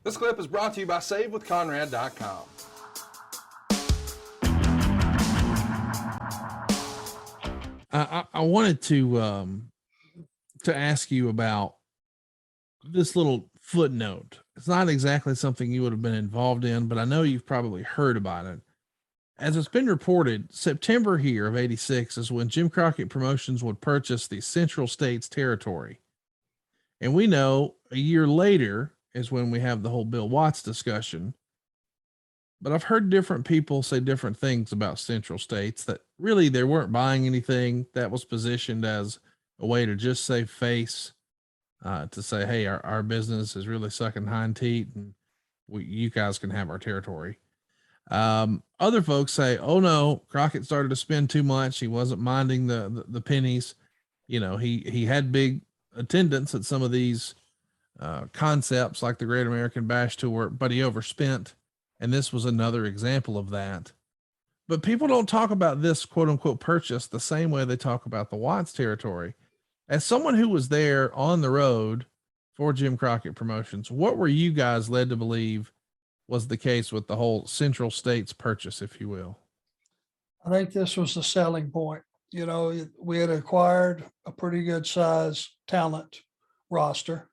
This clip is brought to you by SaveWithConrad.com. I wanted to ask you about this little footnote. It's not exactly something you would have been involved in, but I know you've probably heard about it. As it's been reported, September here of '86 is when Jim Crockett Promotions would purchase the Central States territory. And we know a year later is when we have the whole Bill Watts discussion. But I've heard different people say different things about Central States, that really they weren't buying anything, that was positioned as a way to just save face, to say, hey, our business is really sucking hind teeth and you guys can have our territory. Other folks say, oh no, Crockett started to spend too much. He wasn't minding the pennies. You know, he had big attendance at some of these concepts like the Great American Bash Tour, but he overspent. And this was another example of that. But people don't talk about this quote unquote purchase the same way they talk about the Watts territory. As someone who was there on the road for Jim Crockett Promotions, what were you guys led to believe was the case with the whole Central States purchase, if you will? I think this was the selling point. You know, we had acquired a pretty good size talent roster.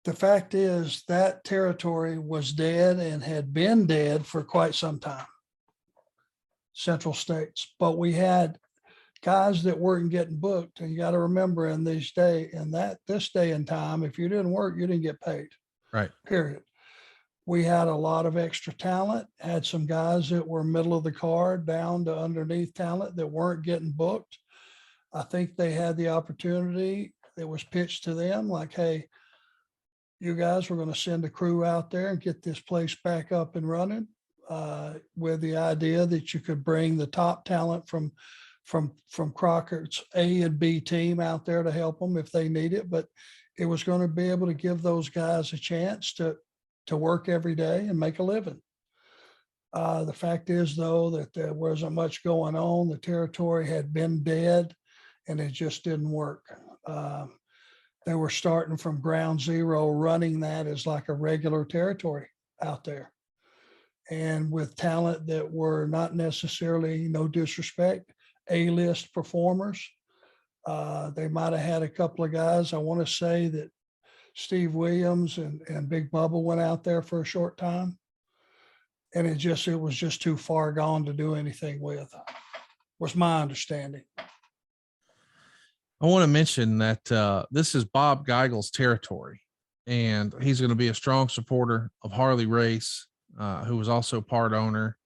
The fact is that territory was dead and had been dead for quite some time, Central States, but we had guys that weren't getting booked. And you got to remember in this day and time, if you didn't work, you didn't get paid. Right. Period. We had a lot of extra talent, had some guys that were middle of the card down to underneath talent that weren't getting booked. I think they had the opportunity that was pitched to them like, hey, you guys were going to send a crew out there and get this place back up and running, with the idea that you could bring the top talent from Crockett's A and B team out there to help them if they need it. But it was going to be able to give those guys a chance to work every day and make a living. The fact is, though, that there wasn't much going on. The territory had been dead and it just didn't work. They were starting from ground zero, running that as like a regular territory out there. And with talent that were not necessarily, no disrespect, A-list performers. They might have had a couple of guys. I want to say that Steve Williams and Big Bubba went out there for a short time. And it was just too far gone to do anything with, was my understanding. I want to mention that this is Bob Geigel's territory, and he's going to be a strong supporter of Harley Race, who was also part owner.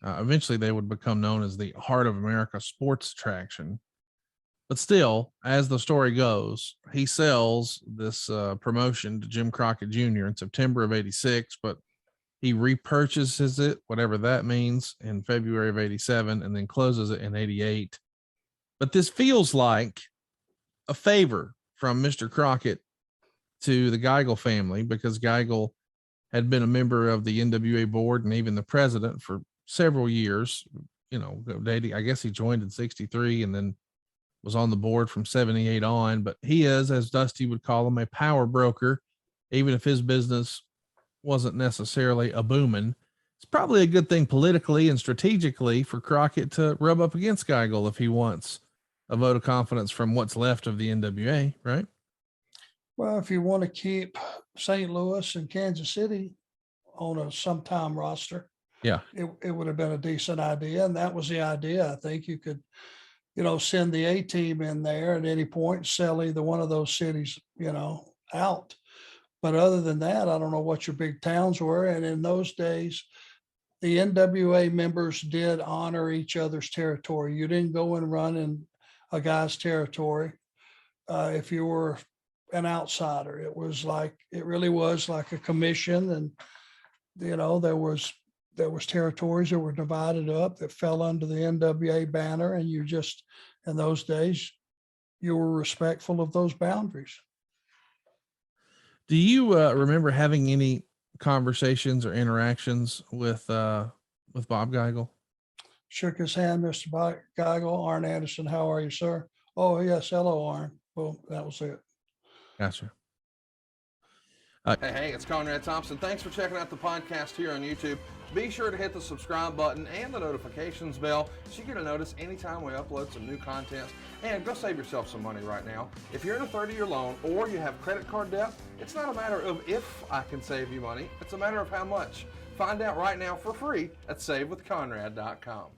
Eventually, they would become known as the Heart of America Sports Attraction. But still, as the story goes, he sells this promotion to Jim Crockett Jr. in September of '86, but he repurchases it, whatever that means, in February of '87, and then closes it in '88. But this feels like a favor from Mr. Crockett to the Geigel family, because Geigel had been a member of the NWA board and even the president for several years. You know, I guess he joined in '63 and then was on the board from '78 on. But he is, as Dusty would call him, a power broker, even if his business wasn't necessarily a booming. It's probably a good thing politically and strategically for Crockett to rub up against Geigel if he wants a vote of confidence from what's left of the NWA, right? Well, if you want to keep St. Louis and Kansas City on a sometime roster, yeah, it would have been a decent idea. And that was the idea. I think you could, send the A team in there at any point and sell either one of those cities, out. But other than that, I don't know what your big towns were. And in those days, the NWA members did honor each other's territory. You didn't go and run in a guy's territory if you were an outsider. It really was like a commission, and there was territories that were divided up that fell under the NWA banner, and you just, in those days, you were respectful of those boundaries. Do you remember having any conversations or interactions with Bob Geigel? Shook his hand, Mr. Geigel. Arn Anderson, how are you, sir? Oh, yes, hello, Arn. Well, that was it. Gotcha. Hey, it's Conrad Thompson. Thanks for checking out the podcast here on YouTube. Be sure to hit the subscribe button and the notifications bell so you get a notice anytime we upload some new content. And go save yourself some money right now. If you're in a 30-year loan or you have credit card debt, it's not a matter of if I can save you money. It's a matter of how much. Find out right now for free at SaveWithConrad.com.